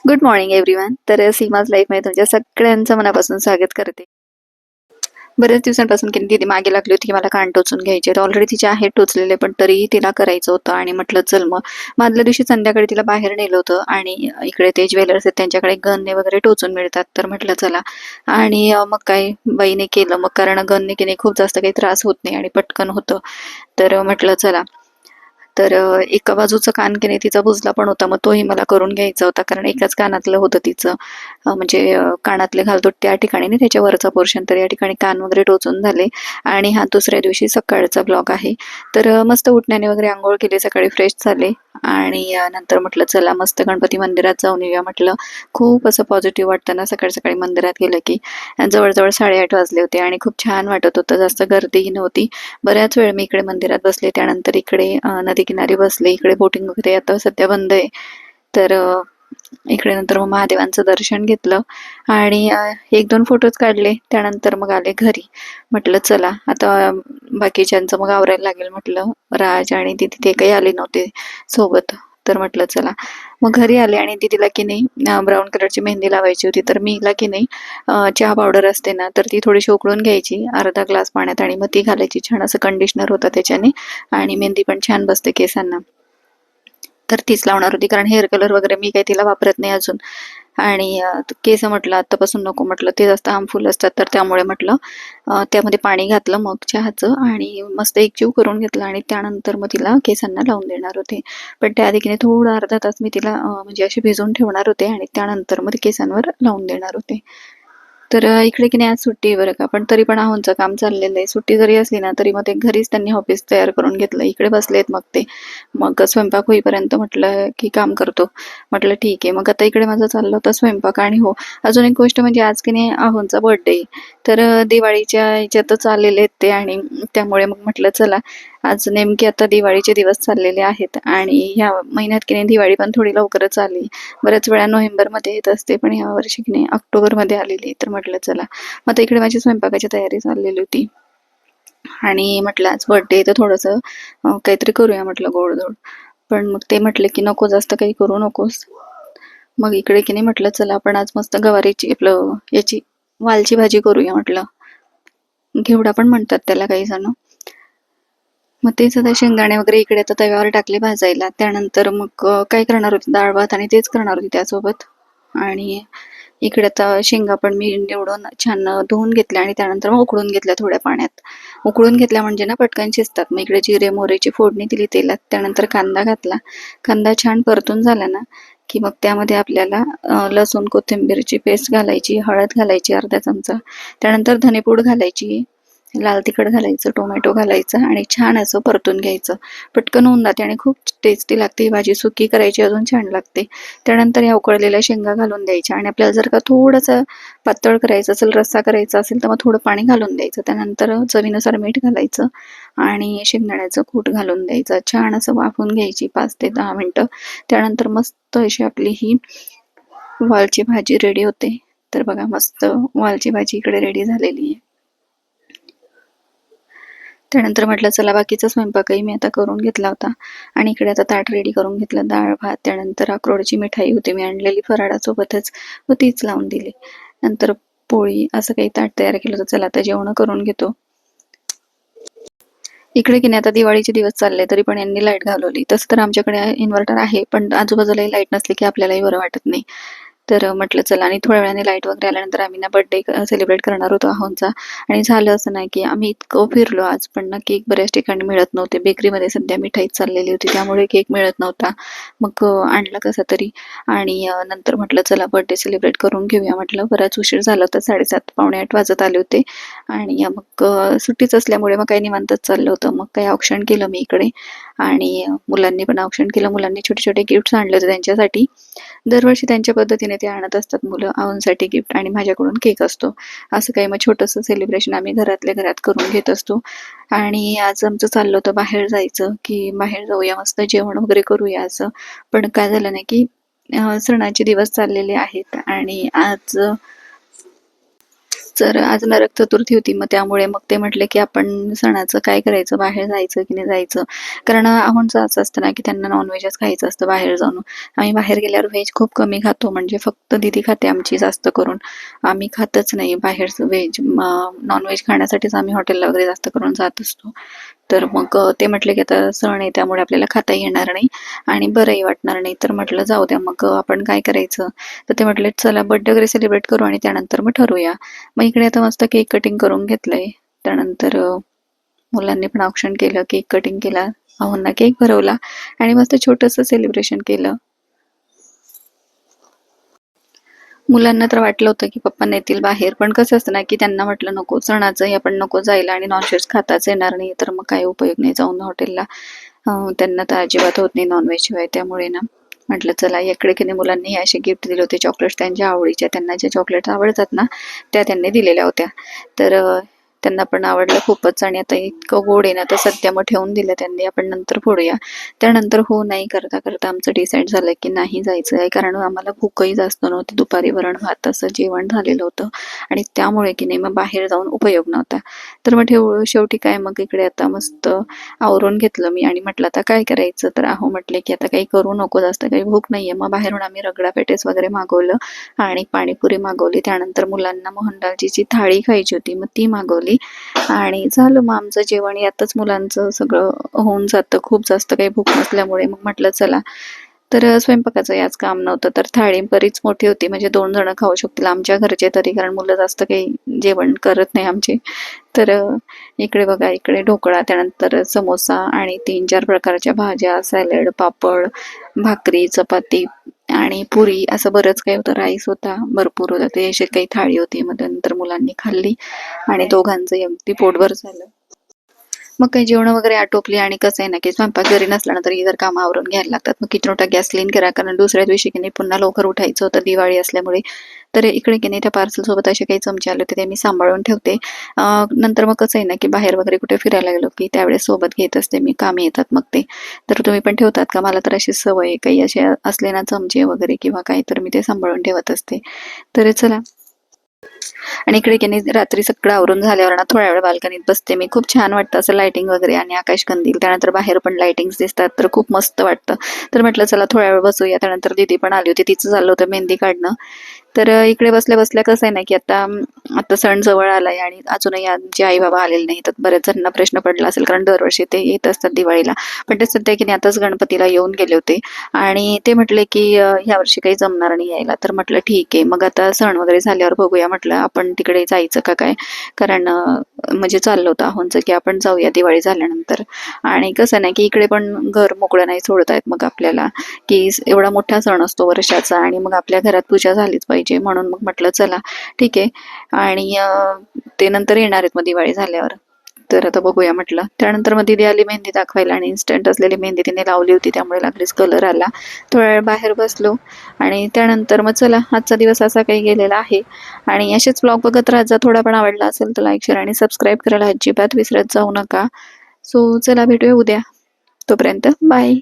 Good morning everyone. तर सीमाज लाईफमध्ये तुमच्या सगळ्यांचं मनापासून स्वागत करते. बऱ्याच दिवसांपासून की दीदी मागे लागली होती की मला कान टोचून घ्यायचे. तर ऑलरेडी तिचे आहेत टोचलेले, पण तरीही तिला करायचं होतं आणि म्हटलं चल मग आदल्या दिवशी संध्याकाळी तिला बाहेर नेलं होतं आणि इकडे ते ज्वेलर्स आहेत त्यांच्याकडे गनने वगैरे टोचून मिळतात. तर म्हटलं चला आणि मग काय बाईने केलं मग, कारण गनने की नाही खूप जास्त काही त्रास होत नाही आणि पटकन होतं. तर म्हटलं चला. तर एका बाजूचा कान की नाही तिचा बुजला पण होता, मग तोही मला करून घ्यायचा होता, कारण एकाच कानातलं होतं तिचं. म्हणजे कानातले घालतो त्या ठिकाणी नाही, त्याच्या वरचा पोर्शन. तर या ठिकाणी कान वगैरे टोचून झाले आणि हा दुसऱ्या दिवशी सकाळचा ब्लॉग आहे. तर मस्त उठण्याने वगैरे आंघोळ केली, सकाळी फ्रेश झाले आणि नंतर म्हटलं चला मस्त गणपती मंदिरात जाऊन येऊया. म्हटलं खूप असं पॉझिटिव्ह वाटतं ना सकाळी सकाळी मंदिरात गेलं की. जवळजवळ 8:30 वाजले होते आणि खूप छान वाटत होतं, जास्त गर्दीही नव्हती. बऱ्याच वेळ मी इकडे मंदिरात बसले, त्यानंतर इकडे नदी किनारी बसले. इकडे बोटिंग वगैरे आता सध्या बंद आहे. तर इकडे नंतर मग महादेवांचं दर्शन घेतलं आणि 1-2 फोटोज काढले. त्यानंतर मग आले घरी. म्हटलं चला आता बाकीच्यांचं मग आवरायला लागेल. म्हटलं राज आणि दीदी ते काही आले नव्हते सोबत. तर म्हटलं चला मग घरी आले आणि दीदीला की नाही ब्राऊन कलरची मेहंदी लावायची होती. तर मी हिला की नाही चहा पावडर असते ना, तर ती थोडीशी उकळून घ्यायची अर्धा ग्लास पाण्यात आणि मग ती घालायची. छान असं कंडिशनर होतं त्याच्याने आणि मेहंदी पण छान बसते केसांना. तर तीच लावणार होती, कारण हेअर कलर वगैरे मी काही तिला वापरत नाही अजून. आणि केस म्हटलं आत्तापासून नको, म्हटलं ते जास्त हार्मफुल असतात. तर त्यामुळे म्हटलं त्यामध्ये पाणी घातलं मग चहाचं आणि मस्त एकजीव करून घेतला आणि त्यानंतर मग तिला केसांना लावून देणार होते. पण त्याआधी की नाही थोडं अर्धा तास मी तिला म्हणजे अशी भिजवून ठेवणार होते आणि त्यानंतर मग ते केसांवर लावून देणार होते. तर इकडे की नाही आज सुट्टी आहे बरं का, पण तरी पण आहोंचं काम चाललेलं आहे. सुट्टी जरी असली ना तरी मग ते घरीच त्यांनी ऑफिस तयार करून घेतलं. इकडे बसलेत मग ते. मग स्वयंपाक होईपर्यंत म्हटलं की काम करतो. म्हटलं ठीक आहे. मग आता इकडे माझा चालला होता स्वयंपाक आणि हो, अजून एक गोष्ट म्हणजे आज की नाही आहोंचा बर्थडे. तर दिवाळीच्या ह्याच्यातच आलेले आहेत ते आणि त्यामुळे मग म्हटलं चला आज नेमके आता दिवाळीचे दिवस चाललेले आहेत आणि ह्या महिन्यात की नाही दिवाळी पण थोडी लवकरच आली. बऱ्याच वेळा नोव्हेंबरमध्ये येत असते, पण ह्या वर्षी की नाही ऑक्टोबरमध्ये आलेली. तर म्हटलं चला मग आता इकडे माझी स्वयंपाकाची तयारी चाललेली होती आणि म्हटलं आज बर्थडे तर थोडंसं काहीतरी करूया म्हटलं गोडधोड. पण मग ते म्हटले की नको जास्त काही करू नकोस. मग इकडे की नाही म्हटलं चला आपण आज मस्त गवारीची आपलं याची वालची भाजी करूया म्हटलं. घेवडा पण म्हणतात त्याला काही जण. मग तेच आता शेंगदाणे वगैरे इकडे आता तव्यावर टाकले भाजायला. त्यानंतर मग काय करणार होते, डाळ भात आणि तेच करणार होते त्यासोबत. आणि इकडे आता शेंगा पण मी निवडून छान धुवून घेतल्या आणि त्यानंतर मग उकळून घेतल्या थोड्या पाण्यात. उकळून घेतल्या म्हणजे ना पटकन शिजतात. मग इकडे जिरे मोहरीची फोडणी दिली तेलात. त्यानंतर कांदा घातला. कांदा छान परतून झाला ना की मग त्यामध्ये आपल्याला लसूण कोथिंबीरची पेस्ट घालायची, हळद घालायची अर्धा चमचा. त्यानंतर धनेपूड घालायची, लाल तिखट घालायचं, टोमॅटो घालायचं आणि छान असं परतून घ्यायचं. पटकन होऊन जाते आणि खूप टेस्टी लागते ही भाजी. सुकी करायची अजून छान लागते. त्यानंतर या उकळलेल्या शेंगा घालून द्यायच्या आणि आपल्याला जर का थोडंसं पातळ करायचं असेल, रस्सा करायचा असेल तर मग थोडं पाणी घालून द्यायचं. त्यानंतर चवीनुसार मीठ घालायचं आणि शेंगदाण्याचं कूट घालून द्यायचं. छान असं वाफवून घ्यायची 5 ते 10 मिनिटं. त्यानंतर मस्त अशी आपली ही वालची भाजी रेडी होते. तर बघा मस्त वालची भाजी इकडे रेडी झालेली आहे. त्यानंतर म्हटलं चला बाकीचा स्वयंपाकही मी आता करून घेतला होता आणि इकडे आता ताट रेडी करून घेतलं, डाळ भात. त्यानंतर अक्रोडची मिठाई होती मी आणलेली फराळासोबतच, व तीच लावून दिली. नंतर पोळी असं काही ताट तयार केलं होतं. चला आता जेवण करून घेतो. इकडे की नाही आता दिवाळीचे दिवस चालले तरी पण यांनी लाईट घालवली. तसं तर आमच्याकडे इन्व्हर्टर आहे, पण आजूबाजूलाही लाईट नसली की आपल्यालाही बरं वाटत नाही. तर म्हटलं चला आणि थोड्या वेळाने लाईट वगैरे आल्यानंतर आम्ही ना बर्थडे सेलिब्रेट करणार होतो आहोंचा. आणि झालं असं नाही की आम्ही इतकं फिरलो आज, पण ना केक बऱ्याच ठिकाणी मिळत नव्हते. बेकरीमध्ये सध्या मिठाईच चाललेली होती, त्यामुळे केक मिळत नव्हता. मग आणला कसा तरी आणि नंतर म्हटलं चला बर्थडे सेलिब्रेट करून घेऊया. म्हटलं बराच उशीर झाला होता, 7:30 पावणे 8 वाजत आले होते आणि मग सुट्टीच असल्यामुळे मग काही निवांतच चाललं होतं. मग काही औक्षण केलं मी इकडे आणि मुलांनी पण औक्षण केलं. मुलांनी छोटे छोटे गिफ्ट्स आणले होते त्यांच्यासाठी. दरवर्षी त्यांच्या पद्धतीने ते आणत असतात मुलं आऊंसाठी गिफ्ट आणि माझ्याकडून केक असतो. असं काही मग छोटंसं सेलिब्रेशन आम्ही घरातल्या घरात करून घेत असतो. आणि आज आमचं चाललं होतं बाहेर जायचं, की बाहेर जाऊया मस्त जेवण वगैरे करूया असं. पण काय झालं नाही की सणाचे दिवस चाललेले आहेत आणि आज तर आज नरक चतुर्थी होती, मग त्यामुळे मग ते म्हटले की आपण सणाचं काय करायचं, बाहेर जायचं की नाही जायचं. कारण आहोंचं असं असतं ना की त्यांना नॉनव्हेजच खायचं असतं बाहेर जाऊन. आम्ही बाहेर गेल्यावर व्हेज खूप कमी खातो, म्हणजे फक्त दीदी खाते आमची जास्त करून. आम्ही खातच नाही बाहेरचं व्हेज. नॉनव्हेज खाण्यासाठीच आम्ही हॉटेलला वगैरे जास्त करून जात असतो. तर मग ते म्हटले की आता सण आहे त्यामुळे आपल्याला खाता येणार नाही आणि बरंही वाटणार नाही. तर म्हटलं जाऊ द्या, मग आपण काय करायचं. तर ते म्हटले चला बर्थडे वगैरे सेलिब्रेट करू आणि त्यानंतर मग ठरवूया. मग इकडे आता मस्त केक कटिंग करून घेतलंय. त्यानंतर मुलांनी पण औक्षण केलं, केक कटिंग केला, अहोंना केक भरवला आणि मस्त छोटंसं सेलिब्रेशन केलं. मुलांना तर वाटलं होतं की पप्पा नेतील बाहेर, पण कसं असतं ना की त्यांना म्हटलं नको, सणाचंही आपण नको जायला आणि नॉनव्हेज खाताच येणार नाही, तर मग काय उपयोग नाही जाऊन हॉटेलला. त्यांना तर अजिबात होत नाही नॉनव्हेज शिवाय, त्यामुळे ना म्हटलं चला इकडे की नाही मुलांनी असे गिफ्ट दिले होते, चॉकलेट्स त्यांच्या आवडीच्या, त्यांना ज्या चॉकलेट्स आवडतात ना त्या त्यांनी दिलेल्या होत्या. तर त्यांना पण आवडलं खूपच आणि आता इतकं गोड आहे ना, तर सध्या मग ठेवून दिलं त्यांनी, आपण नंतर फोडूया. त्यानंतर हो नाही करता करता आमचं डिसाईड झालं की नाही जायचं आहे, कारण आम्हाला भूकही जास्त नव्हती. दुपारी वरण भात असं जेवण झालेलं होतं आणि त्यामुळे की नाही मग बाहेर जाऊन उपयोग नव्हता. तर मग शेवटी काय, मग इकडे आता मस्त आवरून घेतलं मी आणि म्हटलं आता काय करायचं. तर अहो म्हटले की आता काही करू नको, जास्त काही भूक नाहीये. मग बाहेरून आम्ही रगडा पेटीस वगैरे मागवलं आणि पाणीपुरी मागवली. त्यानंतर मुलांना मोहनलालची थाळी खायची होती, मग ती मागवली आणि झालं मग आमचं जेवण. यातच मुलांचं सगळं होऊन जातं, खूप जास्त काही भूक नसल्यामुळे. मग म्हटलं चला, तर स्वयंपाकाचं याच काम नव्हतं, तर थाळी बरीच मोठी होती, म्हणजे 2 जण खाऊ शकतील आमच्या घरचे तरी, कारण मुलं जास्त काही जेवण करत नाही आमचे. तर इकडे बघा, इकडे ढोकळा, त्यानंतर समोसा आणि 3-4 प्रकारच्या भाज्या, सॅलड, पापड, भाकरी, चपाती आणि पुरी, असं बरंच काही होतं. राईस होता, भरपूर होता. ते अशी काही थाळी होती. मग त्यानंतर मुलांनी खाल्ली आणि दोघांचंही अगदी पोटभर झालं. मग काही जेवण वगैरे आटोपली आणि कसं आहे ना की स्वयंपाक जरी नसला ना तरी इतर कामं आवरून घ्यायला लागतात. मग किती मोठा गॅस क्लीन करा, कारण दुसऱ्या दिवशी की नाही पुन्हा लवकर उठायचं होतं दिवाळी असल्यामुळे. तर इकडे की नाही त्या पार्सल सोबत असे काही चमचे आले होते, ते मी सांभाळून ठेवते. नंतर मग कसं आहे ना की बाहेर वगैरे कुठे फिरायला गेलो की त्यावेळेस सोबत घेत असते मी, कामी येतात मग ते. तर तुम्ही पण ठेवतात का? मला तर अशी सवय आहे, काही असे असले ना चमचे वगैरे किंवा काही, तर मी ते सांभाळून ठेवत असते. तर चला, आणि इकडे की नाही रात्री सगळं आवरून झाल्यावर ना थोड्या वेळ बाल्कनीत बसते मी. खूप छान वाटतं असं लाइटिंग वगैरे आणि आकाशकंदील, त्यानंतर बाहेर पण लाइटिंग्स दिसतात, तर खूप मस्त वाटतं. तर म्हटलं चला थोड्या वेळ बसूया. त्यानंतर दीदी पण आली होती, तिचं चाललं होतं मेहंदी काढणं. तर इकडे बसल्या बसल्या कसं आहे ना की आता सण जवळ आलाय आणि अजूनही आमचे आई बाबा आलेले नाही. तर बऱ्याच जणांना प्रश्न पडला असेल, कारण दरवर्षी ते येत असतात दिवाळीला, पण ते सध्या की नाही आताच गणपतीला येऊन गेले होते आणि ते म्हटले की ह्या वर्षी काही जमणार नाही यायला. तर म्हटलं ठीक आहे, मग आता सण वगैरे झाल्यावर बघूया, म्हटलं आपण तिकडे जायचं का काय, कारण म्हणजे चाललं होतं आहोंचं की आपण जाऊया दिवाळी झाल्यानंतर. आणि कसं नाही की इकडे पण घर मोकळं नाही सोडतायत मग आपल्याला, की एवढा मोठा सण असतो वर्षाचा आणि मग आपल्या घरात पूजा झालीच पाहिजे, म्हणून मग म्हटलं चला ठीक आहे. आणि ते नंतर येणार आहेत मग दिवाळी झाल्यावर. तर आता बघूया म्हटलं. त्यानंतर मग दीदी आली मेहंदी दाखवायला आणि इन्स्टंट असलेली मेहंदी तिने लावली होती, त्यामुळे लागलीच कलर आला. थोड्या वेळ बाहेर बसलो आणि त्यानंतर मग चला, आजचा दिवस असा काही गेलेला आहे. आणि असेच ब्लॉग बघत राहत जा. थोडा पण आवडला असेल तर लाईक, शेअर आणि सबस्क्राईब करायला अजिबात विसरत जाऊ नका. सो चला, भेटूया उद्या. तोपर्यंत बाय.